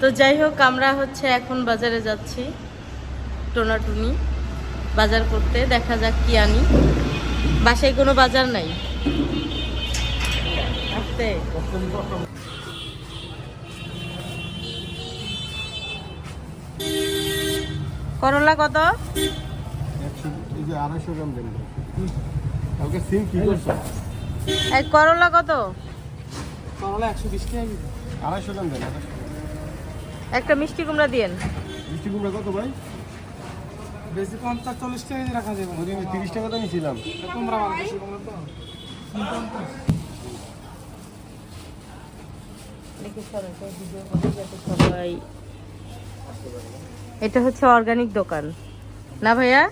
তো যাই হোক, আমরা হচ্ছে এখন বাজারে যাচ্ছি, টোনাটুনি বাজার করতে। দেখা যাক কি আনি। বাসায় কোনো বাজার নাই। আস্তে করলা কত? 250 গ্রাম দেন। কালকে সিম কি করছো? এই করলা কত? করলা 120 টাকা কেজি। 250 গ্রাম দেন। একটা মিষ্টি কুমড়া দিয়েন। মিষ্টি কুমড়া কত ভাই? বেশি 50-40 টাকা কেজি রাখা যাবে। ওই 30 টাকা তো নিয়েছিলাম। কুমড়া ভালো, বেশি কুমড়া তো সবাই, এটা হচ্ছে অর্গানিক দোকান না ভাইয়া?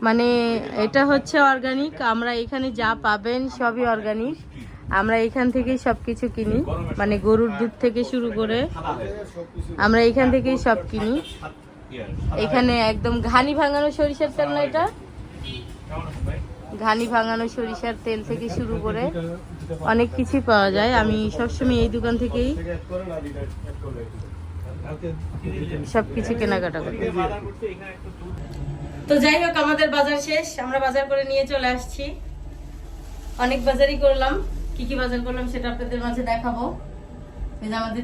মানে এটা হচ্ছে অর্গানিক। আমরা এখানে যা পাবেন সবই অর্গানিক। আমরা এখান থেকেই সবকিছু কিনি, মানে গরুর দুধ থেকে শুরু করে আমরা এখান থেকেই সব কিনি। এখানে একদম ঘানি ভাঙানো সরিষার তেল না, এটা ঘানি ভাঙানো সরিষার তেল থেকে শুরু করে অনেক কিছুই পাওয়া যায়। আমি সবসময় এই দোকান থেকেই সবকিছু কেনাকাটা করি। তো যাই হোক, আমাদের বাজার শেষ। আমরা বাজার করে নিয়ে চলে আসছি। অনেক বাজারই করলাম। কি কি বাজার করলাম সেটা আপনাদের মাঝে দেখাবো। এই যে আমাদের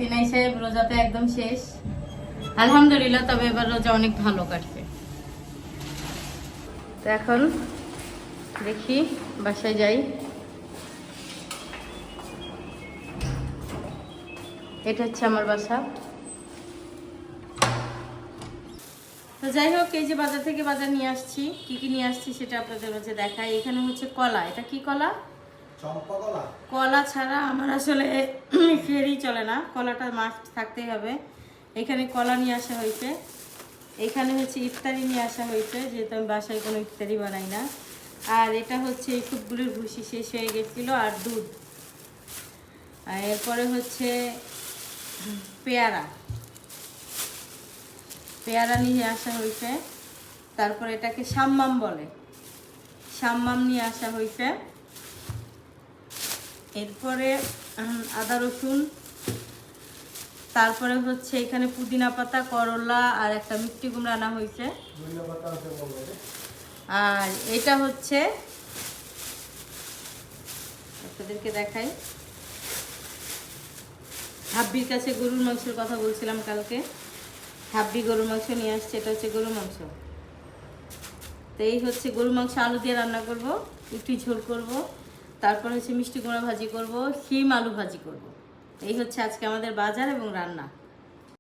তিনাই সাহেব রোজাতে একদম শেষ, আলহামদুলিল্লাহ। তবে এবার রোজা অনেক ভালো কাটবে। তো এখন দেখি বাসায় যাই। এটা হচ্ছে আমার বাসা। তো যাই হোক, এই যে বাজার থেকে বাজার নিয়ে আসছি, কি কি নিয়ে আসছি সেটা আপনাদের মাঝে দেখাই। এখানে হচ্ছে কলা। এটা কি কলা? চম্পা কলা। কলা ছাড়া আমার আসলে ফেরি চলে না, কলাটা মাস্ট থাকতেই হবে। এখানে কলা নিয়ে আসা হয়েছে। এখানে হচ্ছে ইফতারি নিয়ে আসা হয়েছে, যেহেতু আমি বাসায় কোনো ইফতারি বানাই না। আর এটা হচ্ছে এই সবগুলির ভুসি শেষ হয়ে গেছিলো, আর দুধ। আর এরপরে হচ্ছে পেয়ারা নিয়ে আসা হয়েছে। তারপরে এটাকে সাম্মাম বলে, সাম্মাম নিয়ে আসা হয়েছে। এরপরে আদা রসুন, তারপরে হচ্ছে এখানে পুদিনা পাতা, করলা আর একটা মিষ্টি কুমড়া আনা হয়েছে। আর এটা হচ্ছে আপনাদেরকে দেখাই, হাব্বির কাছে গরুর মাংসের কথা বলছিলাম কালকে। হাব্বি গরুর মাংস নিয়ে আসছে। এটা হচ্ছে গরুর মাংস। তো এই হচ্ছে গরুর মাংস আলু দিয়ে রান্না করব, একটু ঝোল করব। তারপর হচ্ছে মিষ্টি কুমড়া ভাজি করব, শিম আলু ভাজি করব। এই হচ্ছে আজকে আমাদের বাজার এবং রান্না।